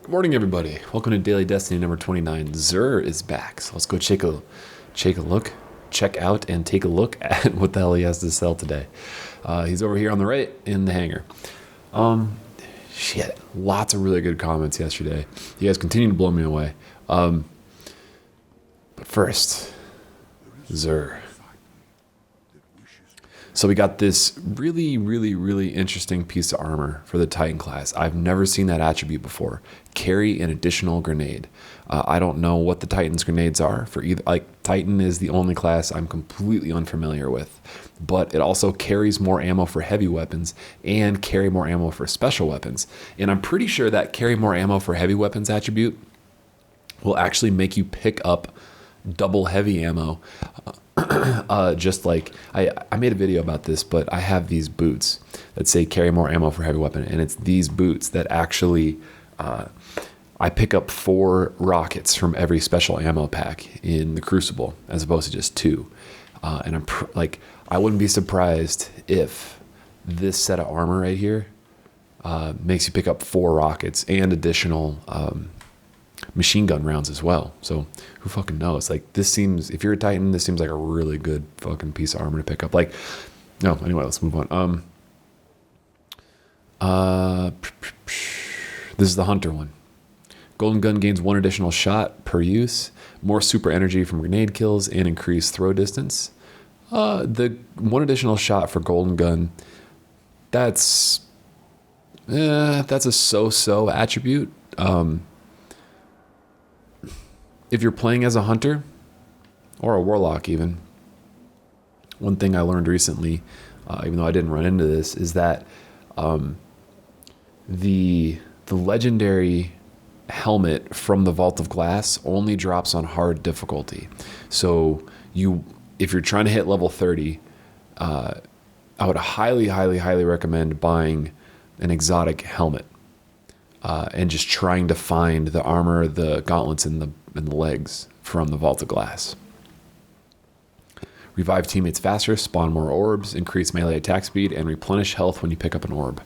Good morning, everybody. Welcome to Daily Destiny number 29. Zur is back, so let's go check out, and take a look at what the hell he has to sell today. He's over here on the right in the hangar. Shit, lots of really good comments yesterday. You guys continue to blow me away. But first, Zur. So we got this really interesting piece of armor for the Titan class. I've never seen that attribute before. Carry an additional grenade. I don't know what the Titan's grenades are for either. Like, Titan is the only class I'm completely unfamiliar with, but it also carries more ammo for heavy weapons and carry more ammo for special weapons. And I'm pretty sure that carry more ammo for heavy weapons attribute will actually make you pick up double heavy ammo. Just like I made a video about this, but I have these boots that say carry more ammo for heavy weapon, and it's these boots that actually I pick up 4 rockets from every special ammo pack in the Crucible as opposed to just 2. And I wouldn't be surprised if this set of armor right here makes you pick up 4 rockets and additional machine gun rounds as well. So who fucking knows? Like, this seems, if you're a Titan, this seems like a really good fucking piece of armor to pick up. Like, no, anyway, let's move on. This is the Hunter one. Golden Gun gains 1 additional shot per use, more super energy from grenade kills, and increased throw distance. The 1 additional shot for Golden Gun, that's a so-so attribute. If you're playing as a hunter or a warlock even, one thing I learned recently, even though I didn't run into this, is that the legendary helmet from the Vault of Glass only drops on hard difficulty. So if you're trying to hit level 30, I would highly recommend buying an exotic helmet and just trying to find the armor, the gauntlets, and the legs from the Vault of Glass. Revive teammates faster, spawn more orbs, increase melee attack speed, and replenish health when you pick up an orb.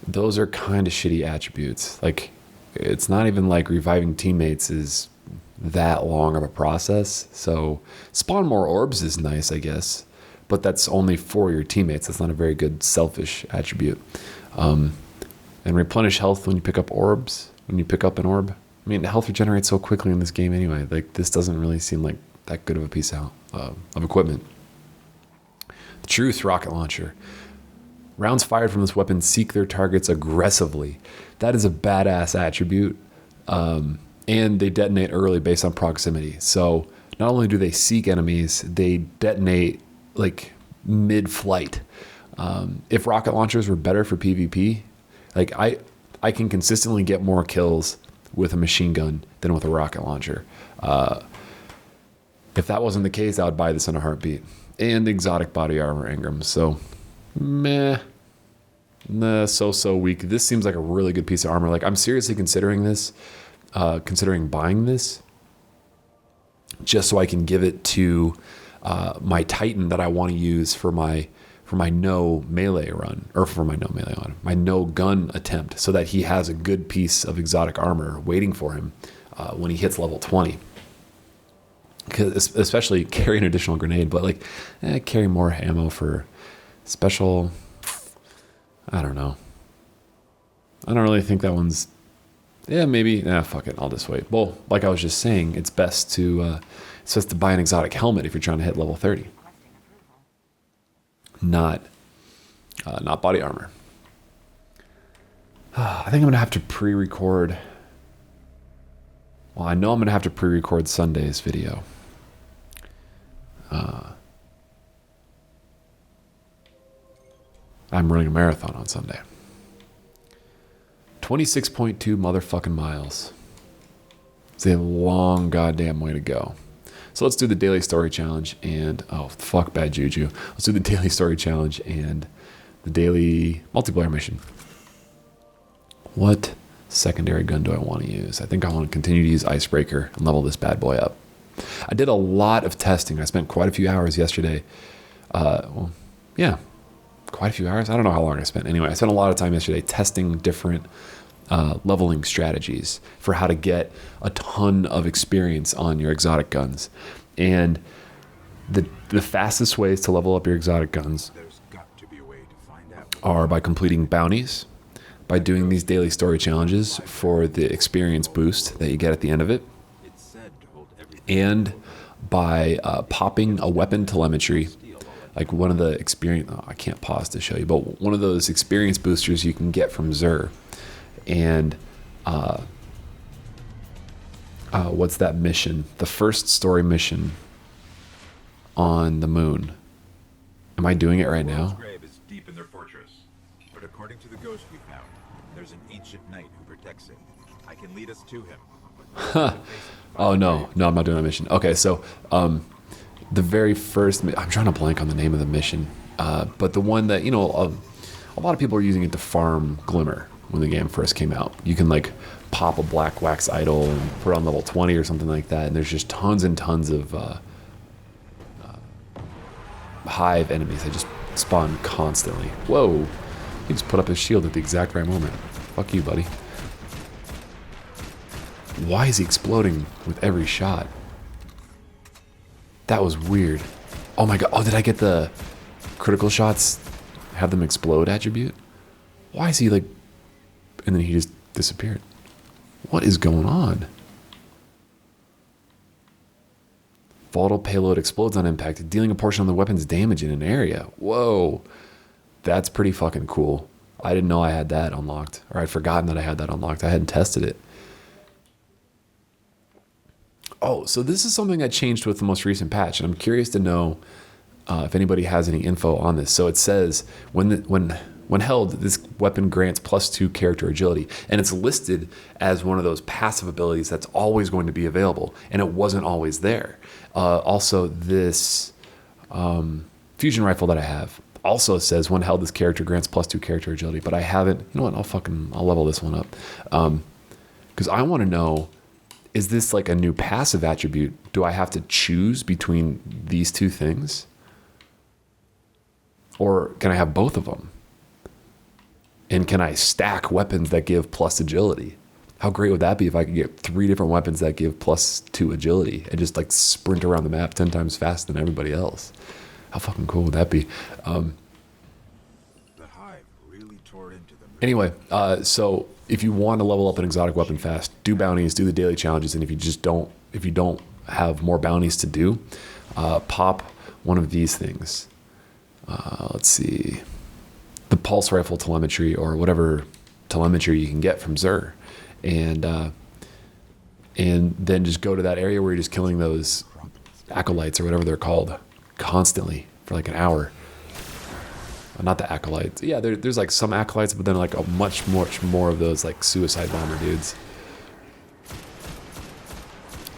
Those are kind of shitty attributes. Like, it's not even like reviving teammates is that long of a process. So spawn more orbs is nice, I guess, but that's only for your teammates. That's not a very good selfish attribute. And replenish health when you pick up orbs, when you pick up an orb. I mean, health regenerates so quickly in this game anyway. Like, this doesn't really seem like that good of a piece of equipment. The Truth rocket launcher. Rounds fired from this weapon seek their targets aggressively. That is a badass attribute. And they detonate early based on proximity. So not only do they seek enemies, they detonate like mid-flight. If rocket launchers were better for PvP, like I can consistently get more kills with a machine gun than with a rocket launcher. If that wasn't the case, I would buy this in a heartbeat. And exotic body armor engrams. So, so weak. This seems like a really good piece of armor. Like, I'm seriously considering buying this just so I can give it to my Titan that I want to use for my no melee run, or for my no melee run, my no gun attempt, so that he has a good piece of exotic armor waiting for him when he hits level 20. Because especially carry an additional grenade, but like carry more ammo for special. I don't know. I don't really think that one's. Yeah, maybe. Fuck it. I'll just wait. Well, like I was just saying, it's best to buy an exotic helmet if you're trying to hit level 30. Not body armor. I think I'm going to have to pre-record. Well, I know I'm going to have to pre-record Sunday's video. I'm running a marathon on Sunday. 26.2 motherfucking miles. It's a long goddamn way to go. So let's do the daily story challenge and, oh, fuck bad juju. Let's do the daily story challenge and the daily multiplayer mission. What secondary gun do I want to use? I think I want to continue to use Icebreaker and level this bad boy up. I did a lot of testing. I spent quite a few hours yesterday. Quite a few hours. I don't know how long I spent. Anyway, I spent a lot of time yesterday testing different leveling strategies for how to get a ton of experience on your exotic guns. And the fastest ways to level up your exotic guns are by completing bounties, by doing these daily story challenges for the experience boost that you get at the end of it, and by popping a weapon telemetry, like one of the experience, I can't pause to show you, but one of those experience boosters you can get from Xur. And what's that mission? The first story mission on the moon. Am I doing it right now? Grave is deep in their fortress, but according to the ghost we found, there's an ancient knight who protects it. I can lead us to him. Oh no, I'm not doing that mission. Okay, so the very first, I'm trying to blank on the name of the mission, but the one that, a lot of people are using it to farm Glimmer when the game first came out. You can like pop a black wax idol and put it on level 20 or something like that, and there's just tons and tons of hive enemies that just spawn constantly. Whoa, he just put up his shield at the exact right moment. Fuck you, buddy. Why is he exploding with every shot? That was weird. Oh my god. Oh, did I get the critical shots have them explode attribute? Why is he like... And then he just disappeared. What is going on? Volatile payload explodes on impact, dealing a portion of the weapon's damage in an area. Whoa. That's pretty fucking cool. I didn't know I had that unlocked. Or I'd forgotten that I had that unlocked. I hadn't tested it. Oh, so this is something that changed with the most recent patch, and I'm curious to know if anybody has any info on this. So it says when held, this weapon grants +2 character agility, and it's listed as one of those passive abilities that's always going to be available, and it wasn't always there. Also, this fusion rifle that I have also says when held, this character grants +2 character agility, but I haven't. You know what? I'll level this one up because I want to know. Is this like a new passive attribute? Do I have to choose between these two things? Or can I have both of them? And can I stack weapons that give plus agility? How great would that be if I could get 3 different weapons that give +2 agility and just like sprint around the map 10 times faster than everybody else? How fucking cool would that be? The hive really tore into them. Anyway, so if you want to level up an exotic weapon fast, do bounties, do the daily challenges, and if you don't have more bounties to do, pop one of these things. Let's see, the pulse rifle telemetry or whatever telemetry you can get from Xur, and then just go to that area where you're just killing those acolytes or whatever they're called constantly for like an hour. Not the acolytes. Yeah, there's like some acolytes, but then like a much more of those like suicide bomber dudes.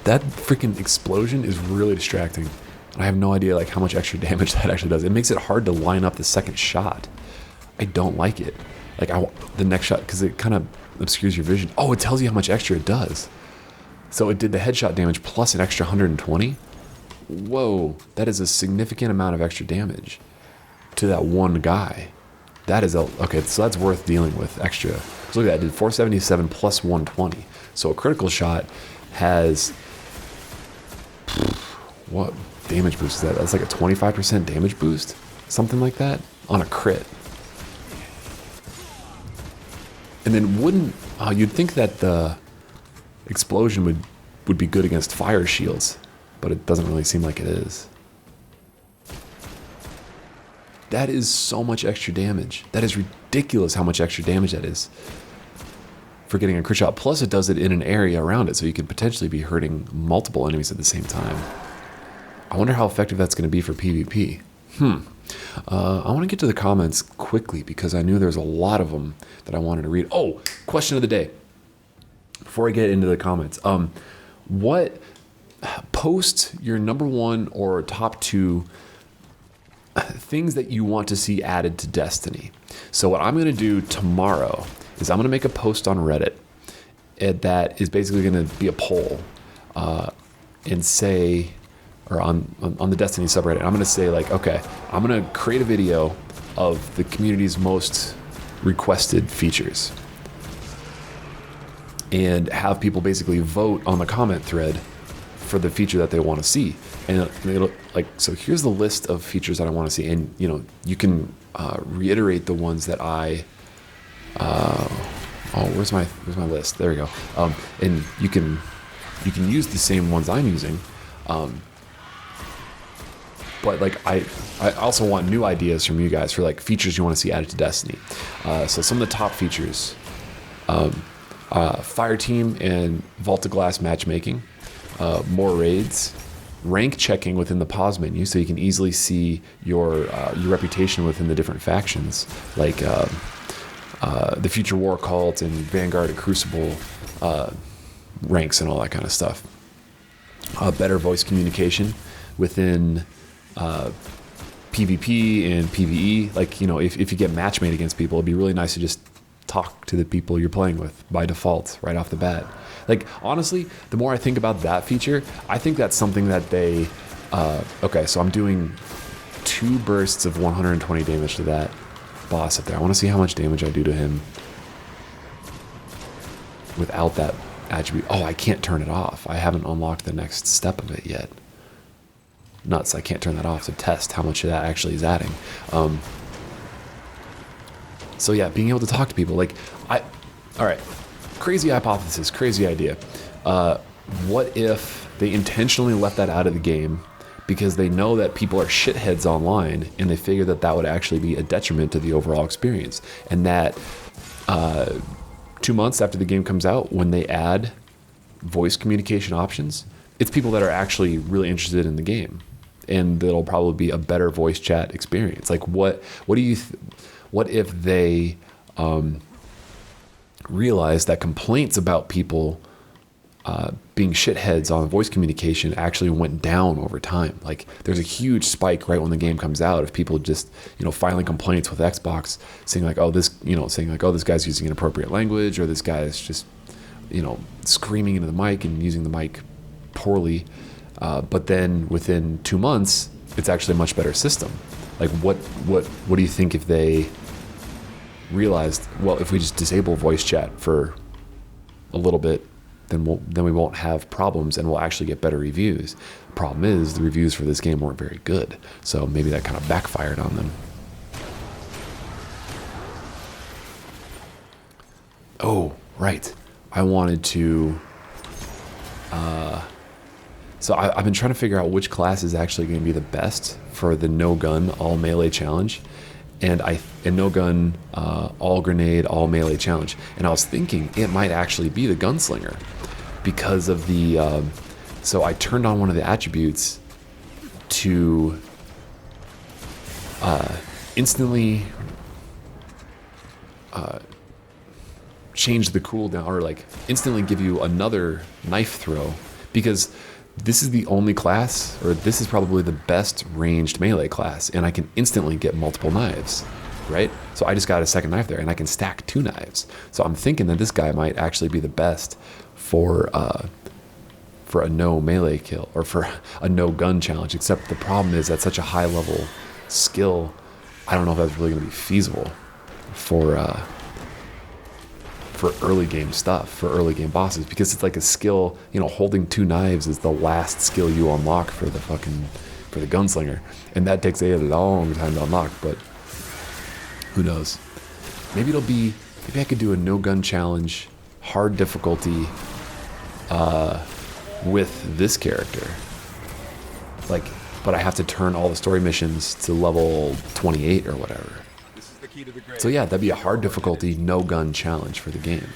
That freaking explosion is really distracting. I have no idea like how much extra damage that actually does. It makes it hard to line up the second shot. I don't like it. Like the next shot, because it kind of obscures your vision. Oh, it tells you how much extra it does. So it did the headshot damage plus an extra 120. Whoa, that is a significant amount of extra damage to that one guy. That is okay, so that's worth dealing with extra. So look at that, I did 477 plus 120. So a critical shot has, what damage boost is that? That's like a 25% damage boost, something like that, on a crit. And then you'd think that the explosion would be good against fire shields, but it doesn't really seem like it is. That is so much extra damage. That is ridiculous how much extra damage that is for getting a crit shot. Plus it does it in an area around it, so you could potentially be hurting multiple enemies at the same time. I wonder how effective that's going to be for PvP. I want to get to the comments quickly because I knew there's a lot of them that I wanted to read. Oh, question of the day. Before I get into the comments, post your #1 or top 2 things that you want to see added to Destiny. So what I'm going to do tomorrow is I'm going to make a post on Reddit that is basically going to be a poll and say, or on the Destiny subreddit, I'm going to say like, okay, I'm going to create a video of the community's most requested features. and have people basically vote on the comment thread for the feature that they want to see. And it'll so here's the list of features that I want to see. And, you can reiterate the ones that I, where's my list? There we go. And you can use the same ones I'm using. But I also want new ideas from you guys for features you want to see added to Destiny. So some of the top features, fire team and Vault of Glass matchmaking, more raids, rank checking within the pause menu, so you can easily see your reputation within the different factions, the Future War Cult and Vanguard and Crucible ranks and all that kind of stuff. Better voice communication within PvP and PvE. If you get matchmade against people, it'd be really nice to just talk to the people you're playing with by default right off the bat. Honestly, the more I think about that feature, I think that's something that they okay, so I'm doing 2 bursts of 120 damage to that boss up there. I want to see how much damage I do to him without that attribute. Oh, I can't turn it off. I haven't unlocked the next step of it yet. Nuts, I can't turn that off to test how much of that actually is adding. So yeah, being able to talk to people, all right, crazy hypothesis, crazy idea. What if they intentionally left that out of the game because they know that people are shitheads online and they figure that that would actually be a detriment to the overall experience, and that 2 months after the game comes out, when they add voice communication options, it's people that are actually really interested in the game, and it'll probably be a better voice chat experience. What if they realize that complaints about people being shitheads on voice communication actually went down over time? There's a huge spike right when the game comes out of people just filing complaints with Xbox, saying this guy's using inappropriate language, or this guy is just screaming into the mic and using the mic poorly. But then within 2 months, it's actually a much better system. What do you think if they realized, well, if we just disable voice chat for a little bit, then we won't have problems and we'll actually get better reviews. The problem is the reviews for this game weren't very good, so maybe that kind of backfired on them. Oh, right. I wanted to... So I've been trying to figure out which class is actually going to be the best for the no gun all melee challenge, and no gun all grenade all melee challenge. And I was thinking it might actually be the gunslinger because of the. So I turned on one of the attributes to instantly change the cooldown, or instantly give you another knife throw, because this is the only class, or this is probably the best ranged melee class, and I can instantly get multiple knives, right? So I just got a second knife there, and I can stack 2 knives. So I'm thinking that this guy might actually be the best for a no melee kill, or for a no gun challenge. Except the problem is that's such a high level skill. I don't know if that's really going to be feasible for early game stuff, for early game bosses, because it's a skill, holding 2 knives is the last skill you unlock for the gunslinger, and that takes a long time to unlock. But who knows? Maybe I could do a no gun challenge, hard difficulty, with this character, but I have to turn all the story missions to level 28 or whatever. So yeah, that'd be a hard difficulty, no gun challenge for the game.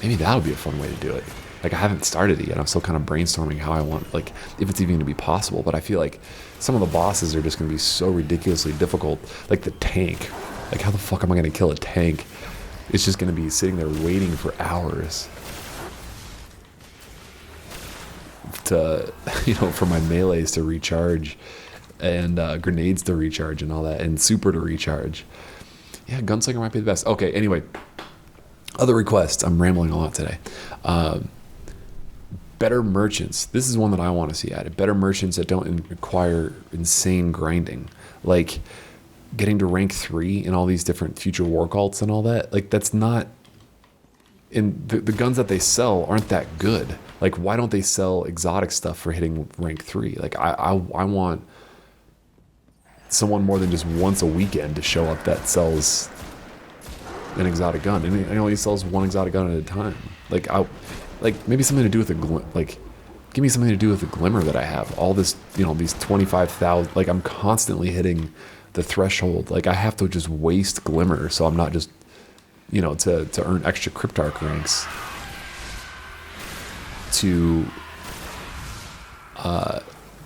Maybe that would be a fun way to do it. I haven't started it yet. I'm still kind of brainstorming how I want, if it's even going to be possible. But I feel like some of the bosses are just going to be so ridiculously difficult. The tank. How the fuck am I going to kill a tank? It's just going to be sitting there waiting for hours to, for my melees to recharge, and grenades to recharge and all that, and super to recharge. Yeah, gunslinger might be the best. Okay, anyway, other requests. I'm rambling a lot today. Better merchants. This is one that I want to see added. Better merchants that don't require insane grinding, getting to rank 3 in all these different future war cults and all that. That's not. and the guns that they sell aren't that good. Like, why don't they sell exotic stuff for hitting rank 3? Like, I want someone more than just once a weekend to show up that sells an exotic gun, and he only sells one exotic gun at a time. Like, maybe something to do with give me something to do with the glimmer that I have. All this, these 25,000. Like, I'm constantly hitting the threshold. Like, I have to just waste glimmer, so I'm not just, to earn extra Cryptarch ranks. To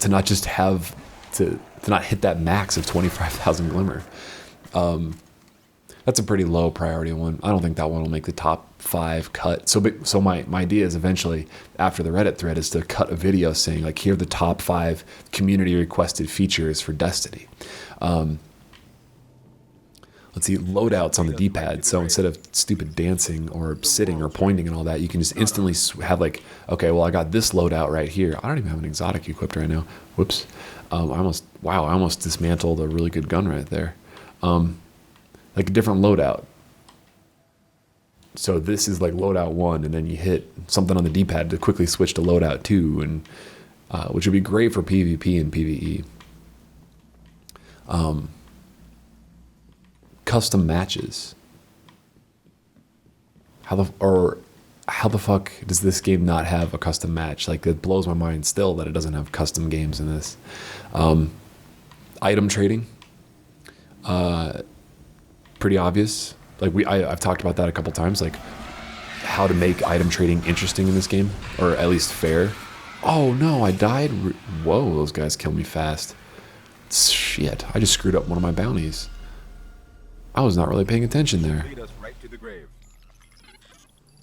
not just have to not hit that max of 25,000 glimmer. That's a pretty low priority one. I don't think that one will make the top 5 cut. So my idea is eventually, after the Reddit thread, is to cut a video saying, like, here are the top 5 community requested features for Destiny. Let's see, loadouts on the D-pad. So instead of stupid dancing or sitting or pointing and all that, you can just instantly have, like, okay, well, I got this loadout right here. I don't even have an exotic equipped right now. Whoops. I almost dismantled a really good gun right there. Like a different loadout. So this is like loadout 1, and then you hit something on the D-pad to quickly switch to loadout 2, and which would be great for PvP and PvE. Custom matches. How the fuck does this game not have a custom match? Like, it blows my mind still that it doesn't have custom games in this. Item trading. Pretty obvious. Like, I've talked about that a couple times, like how to make item trading interesting in this game, or at least fair. Oh no, I died. Whoa, those guys kill me fast. Shit, I just screwed up one of my bounties. I was not really paying attention there. Lead us right to the grave.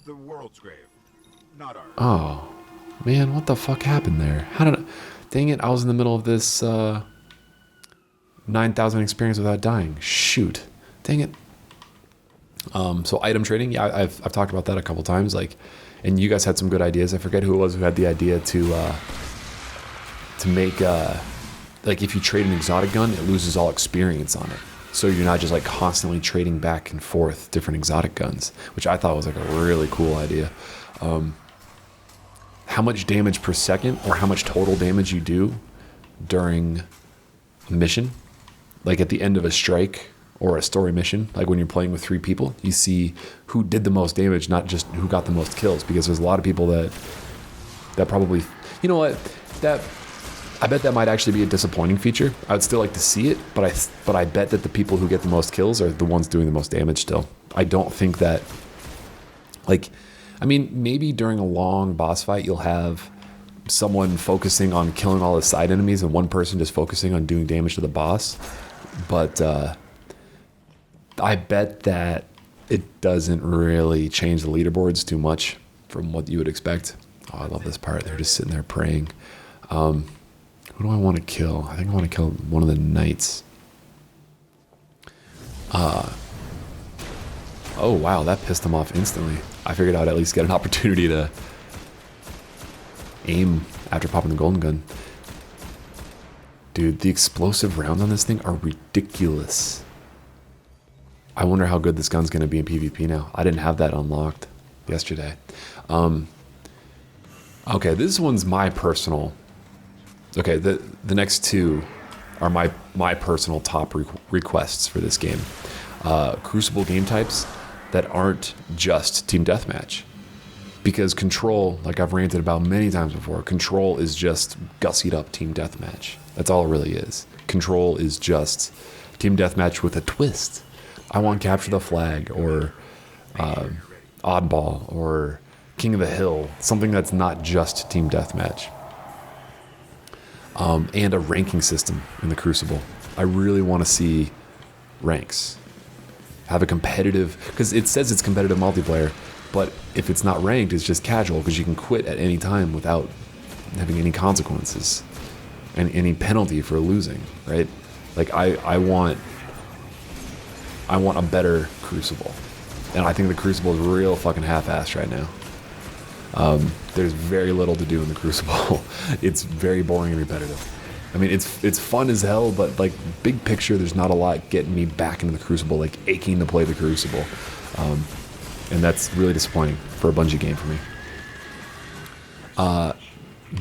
The world's grave, not ours. Oh, man, what the fuck happened there? Dang it, I was in the middle of this 9,000 experience without dying. Shoot. Dang it. So item trading, yeah, I've talked about that a couple times, like, and you guys had some good ideas. I forget who it was who had the idea to make, like, if you trade an exotic gun, it loses all experience on it. So you're not just, like, constantly trading back and forth different exotic guns, which I thought was, like, a really cool idea. How much damage per second, or how much total damage you do during a mission, like at the end of a strike or a story mission, like when you're playing with 3 people, you see who did the most damage, not just who got the most kills, because there's a lot of people that probably, you know what, I bet that might actually be a disappointing feature. I would still like to see it, but I bet that the people who get the most kills are the ones doing the most damage still. I don't think that, like, I mean, maybe during a long boss fight, you'll have someone focusing on killing all the side enemies and one person just focusing on doing damage to the boss. But I bet that it doesn't really change the leaderboards too much from what you would expect. Oh, I love this part. They're just sitting there praying. Who do I want to kill? I think I want to kill one of the knights. Oh, wow, that pissed them off instantly. I figured I'd at least get an opportunity to aim after popping the golden gun. Dude, the explosive rounds on this thing are ridiculous. I wonder how good this gun's going to be in PvP now. I didn't have that unlocked yesterday. Okay, this one's my personal... Okay, the next 2 are my personal top requests for this game. Crucible game types that aren't just team deathmatch. Because Control, like I've ranted about many times before, Control is just gussied up team deathmatch. That's all it really is. Control is just team deathmatch with a twist. I want Capture the Flag, or Oddball, or King of the Hill. Something that's not just team deathmatch. And a ranking system in the Crucible. I really want to see ranks. Have a competitive, because it says it's competitive multiplayer, but if it's not ranked, it's just casual, because you can quit at any time without having any consequences and any penalty for losing, right? Like, I want a better Crucible, and I think the Crucible is real fucking half-assed right now. There's very little to do in the Crucible. It's very boring and repetitive. I mean, it's fun as hell, but, like, big picture, there's not a lot getting me back into the Crucible, like aching to play the Crucible. And that's really disappointing. for a Bungie game for me.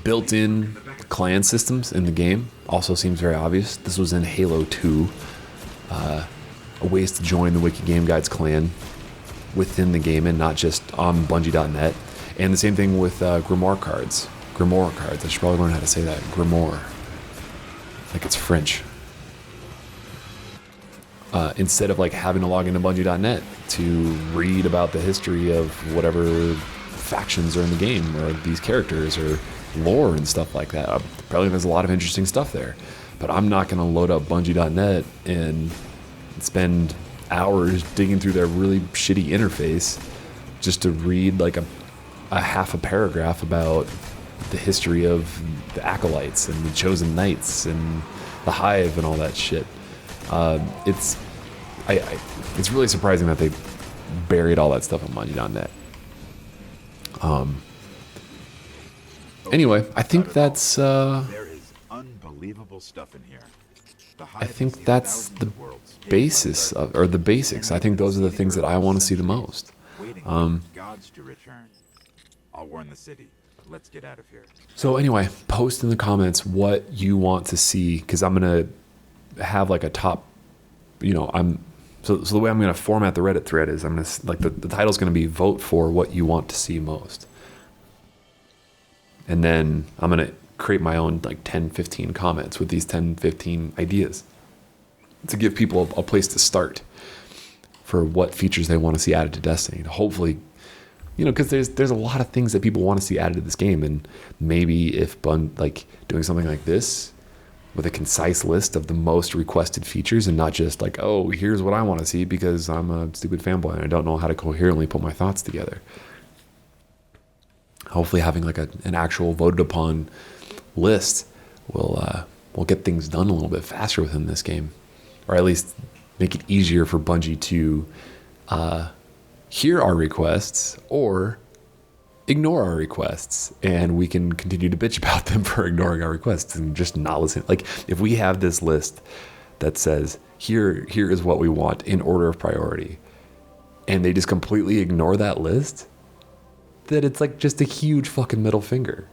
Built-in clan systems in the game also seems very obvious. This was in Halo 2. Ways to join the WikiGameGuides clan within the game and not just on Bungie.net. And the same thing with Grimoire cards. Grimoire cards. I should probably learn how to say that. Grimoire. Like it's French. Instead of like having to log into Bungie.net to read about the history of whatever factions are in the game or these characters or lore and stuff like that. Probably there's a lot of interesting stuff there. But I'm not going to load up Bungie.net and spend hours digging through their really shitty interface just to read like a half a paragraph about the history of the Acolytes and the Chosen Knights and the Hive and all that shit. It's really surprising that they buried all that stuff on Bungie.net. Anyway, I think that's There is unbelievable stuff in here. I think that's the basis of, or the basics. I think those are the things that I want to see the most. Gods to return. I'll warn the city. Let's get out of here. So anyway, post in the comments what you want to see, because I'm gonna have like a top, so the way I'm gonna format the Reddit thread is I'm gonna like the title's gonna be vote for what you want to see most, and then I'm gonna create my own like 10-15 comments with these 10-15 ideas to give people a place to start for what features they want to see added to Destiny. Hopefully, because there's a lot of things that people want to see added to this game, and maybe if doing something like this with a concise list of the most requested features and not just like, oh, here's what I want to see because I'm a stupid fanboy and I don't know how to coherently put my thoughts together. Hopefully having like an actual voted upon list will get things done a little bit faster within this game, or at least make it easier for Bungie to hear our requests or ignore our requests, and we can continue to bitch about them for ignoring our requests and just not listen. Like if we have this list that says here is what we want in order of priority, and they just completely ignore that list, then it's like just a huge fucking middle finger.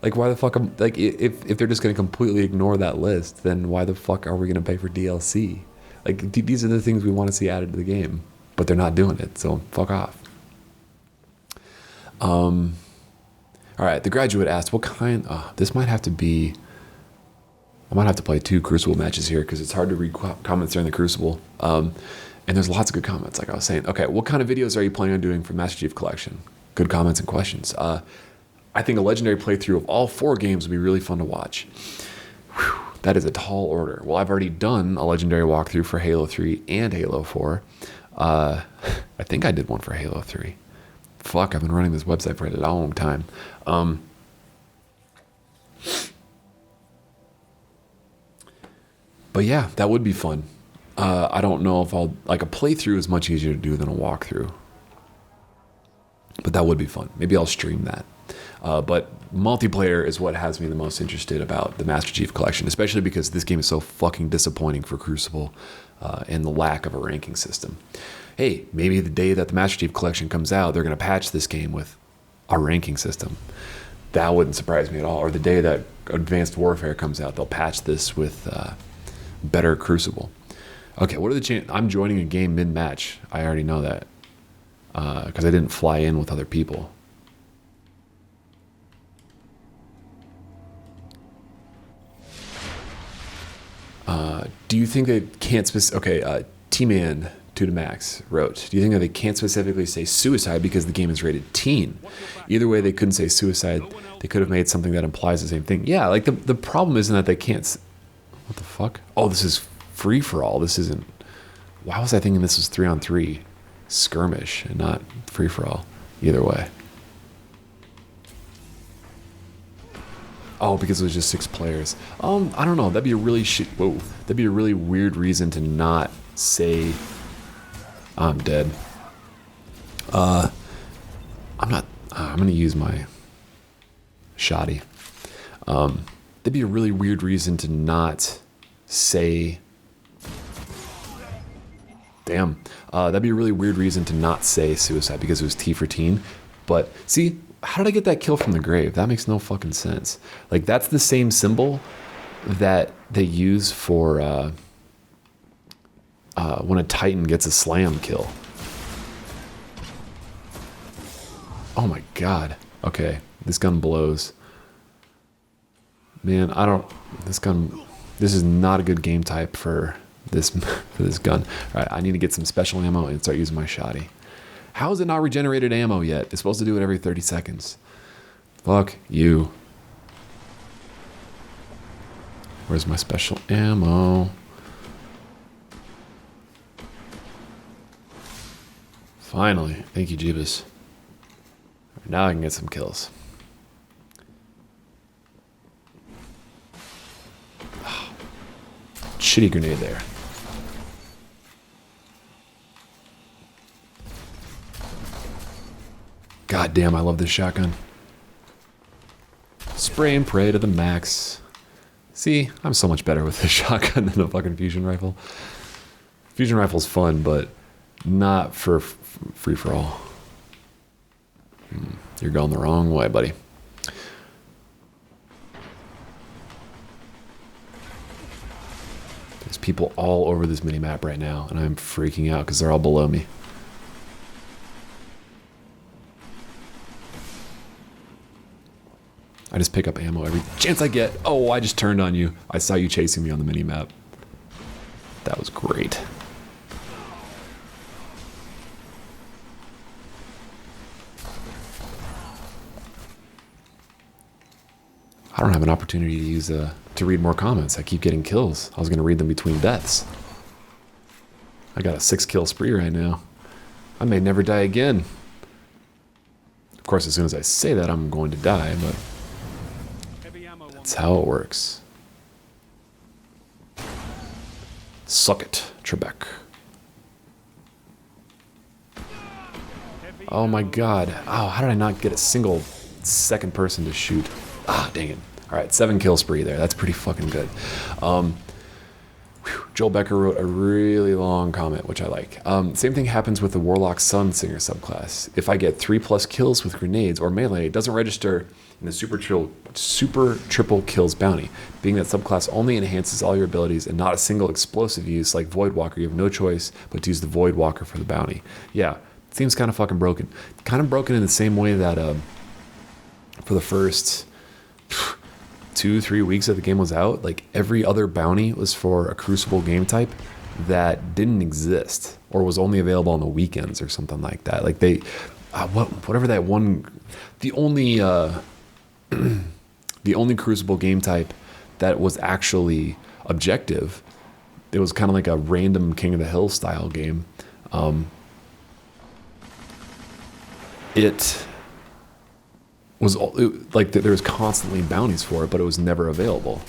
Like why the fuck if they're just going to completely ignore that list, then why the fuck are we going to pay for DLC? Like these are the things we want to see added to the game, but they're not doing it, so fuck off. All right, the graduate asked, what kind, this might have to be, I might have to play 2 Crucible matches here because it's hard to read comments during the Crucible. And there's lots of good comments, like I was saying. Okay, what kind of videos are you planning on doing for Master Chief Collection? Good comments and questions. I think a legendary playthrough of all 4 games would be really fun to watch. Whew, that is a tall order. Well, I've already done a legendary walkthrough for Halo 3 and Halo 4. I think I did one for Halo 3. Fuck, I've been running this website for a long time. But yeah, that would be fun. I don't know if I'll, like a playthrough is much easier to do than a walkthrough. But that would be fun. Maybe I'll stream that. But multiplayer is what has me the most interested about the Master Chief Collection, especially because this game is so fucking disappointing for Crucible and the lack of a ranking system. Hey, maybe the day that the Master Chief Collection comes out, they're going to patch this game with a ranking system. That wouldn't surprise me at all. Or the day that Advanced Warfare comes out, they'll patch this with better Crucible. Okay, what are the chances? I'm joining a game mid-match. I already know that because I didn't fly in with other people. Do you think they can't T-Man 2 to Max wrote, do you think that they can't specifically say suicide because the game is rated teen? Either way, they couldn't say suicide. They could have made something that implies the same thing. Yeah, like the problem isn't that they can't... What the fuck? Oh, this is free-for-all. This isn't... Why was I thinking this was 3-on-3 skirmish and not free-for-all? Either way. Oh, because it was just 6 players. I don't know. That'd be a really That'd be a really weird reason to not say I'm dead. I'm not. I'm gonna use my shoddy. That'd be a really weird reason to not say Damn. That'd be a really weird reason to not say suicide because it was T for teen. But see, how did I get that kill from the grave? That makes no fucking sense. Like, that's the same symbol that they use for when a Titan gets a slam kill. Oh my god. Okay, this gun blows. Man, this is not a good game type for this gun. All right, I need to get some special ammo and start using my shotty. How is it not regenerated ammo yet? It's supposed to do it every 30 seconds. Fuck you. Where's my special ammo? Finally. Thank you, Jeebus. Now I can get some kills. Shitty grenade there. God damn, I love this shotgun. Spray and pray to the max. See, I'm so much better with this shotgun than a fucking fusion rifle. Fusion rifle's fun, but not for free-for-all. You're going the wrong way, buddy. There's people all over this mini-map right now, and I'm freaking out because they're all below me. I just pick up ammo every chance I get. Oh, I just turned on you. I saw you chasing me on the mini-map. That was great. I don't have an opportunity to use to read more comments. I keep getting kills. I was going to read them between deaths. I got a 6-kill spree right now. I may never die again. Of course, as soon as I say that, I'm going to die, but that's how it works. Suck it, Trebek. Oh my god. Oh, how did I not get a single second person to shoot? Ah, dang it. Alright, 7-kill spree there. That's pretty fucking good. Joel Becker wrote a really long comment, which I like. Same thing happens with the Warlock Sun Singer subclass. If I get 3+ kills with grenades or melee, it doesn't register in the super triple kills bounty. Being that subclass only enhances all your abilities and not a single explosive use like Void Walker, you have no choice but to use the Void Walker for the bounty. Yeah, it seems kind of fucking broken. Kind of broken in the same way that for the first 2-3 weeks that the game was out, like every other bounty was for a Crucible game type that didn't exist or was only available on the weekends or something like that. Like they, whatever that one, the only Crucible game type that was actually objective, it was kind of like a random King of the Hill style game. It was like there was constantly bounties for it, but it was never available.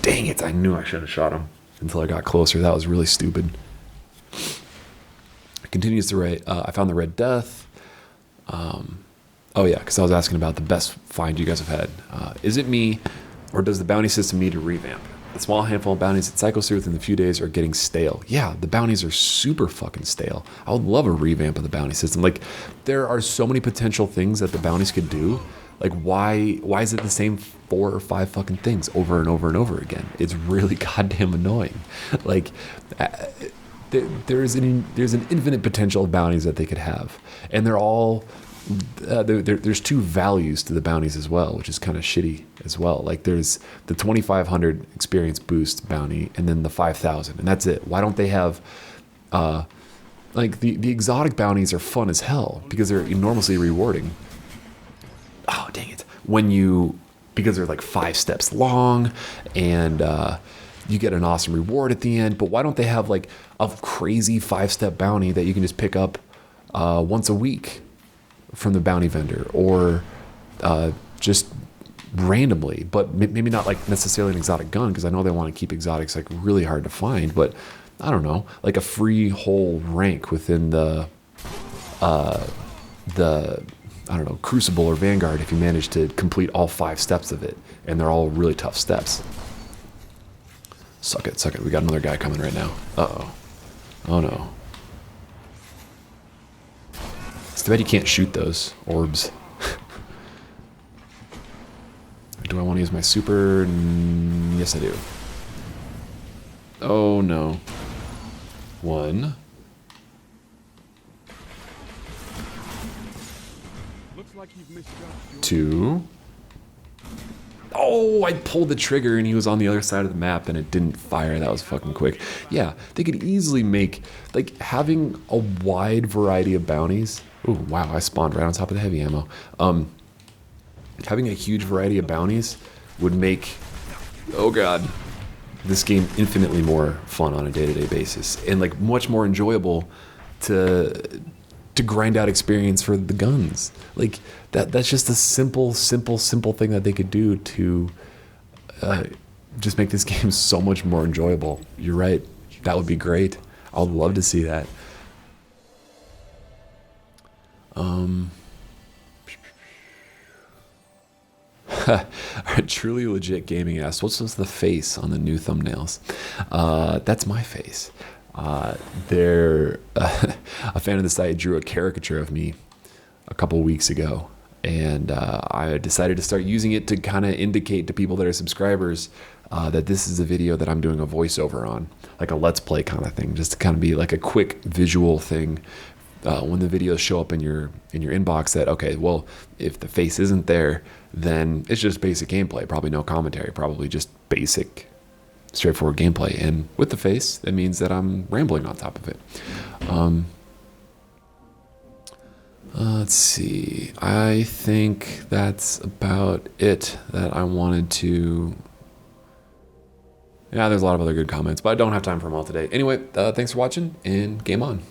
Dang it, I knew I should have shot him until I got closer. That was really stupid. It continues to write, I found the Red Death. Oh yeah, because I was asking about the best find you guys have had. Is it me, or does the bounty system need a revamp? The small handful of bounties it cycles through within a few days are getting stale. Yeah, the bounties are super fucking stale. I would love a revamp of the bounty system. Like, there are so many potential things that the bounties could do. Like, why is it the same 4 or 5 fucking things over and over and over again? It's really goddamn annoying. Like, there's an infinite potential of bounties that they could have, and they're all. There's 2 values to the bounties as well, which is kind of shitty as well. Like there's the 2,500 experience boost bounty and then the 5,000, and that's it. Why don't they have like the exotic bounties are fun as hell because they're enormously rewarding. Oh dang it. Because they're like 5 steps long and you get an awesome reward at the end, but why don't they have like a crazy 5-step bounty that you can just pick up once a week from the bounty vendor, or just randomly, but maybe not like necessarily an exotic gun, because I know they want to keep exotics like really hard to find, but I don't know, like a free whole rank within the I don't know, Crucible or Vanguard if you manage to complete all 5 steps of it, and they're all really tough steps. Suck it, we got another guy coming right now. Uh-oh. Oh no. It's too bad you can't shoot those orbs. Do I want to use my super? Yes, I do. Oh no. 1. Looks like you've misjudged 2. Oh, I pulled the trigger and he was on the other side of the map and it didn't fire. That was fucking quick. Yeah, they could easily make, like, having a wide variety of bounties. Oh, wow, I spawned right on top of the heavy ammo. Having a huge variety of bounties would make, oh god, this game infinitely more fun on a day-to-day basis and, like, much more enjoyable to grind out experience for the guns. Like, that's just a simple thing that they could do to just make this game so much more enjoyable. You're right. That would be great. I would love to see that. Truly Legit Gaming asked, what's the face on the new thumbnails? That's my face. A fan of the site drew a caricature of me a couple weeks ago, and I decided to start using it to kind of indicate to people that are subscribers that this is a video that I'm doing a voiceover on, like a let's play kind of thing, just to kind of be like a quick visual thing when the videos show up in your inbox, that okay, well, if the face isn't there, then it's just basic gameplay, probably no commentary, probably just basic straightforward gameplay. And with the face, it means that I'm rambling on top of it. Let's see. I think that's about it that I wanted to... Yeah, there's a lot of other good comments, but I don't have time for them all today. Anyway, thanks for watching, and game on.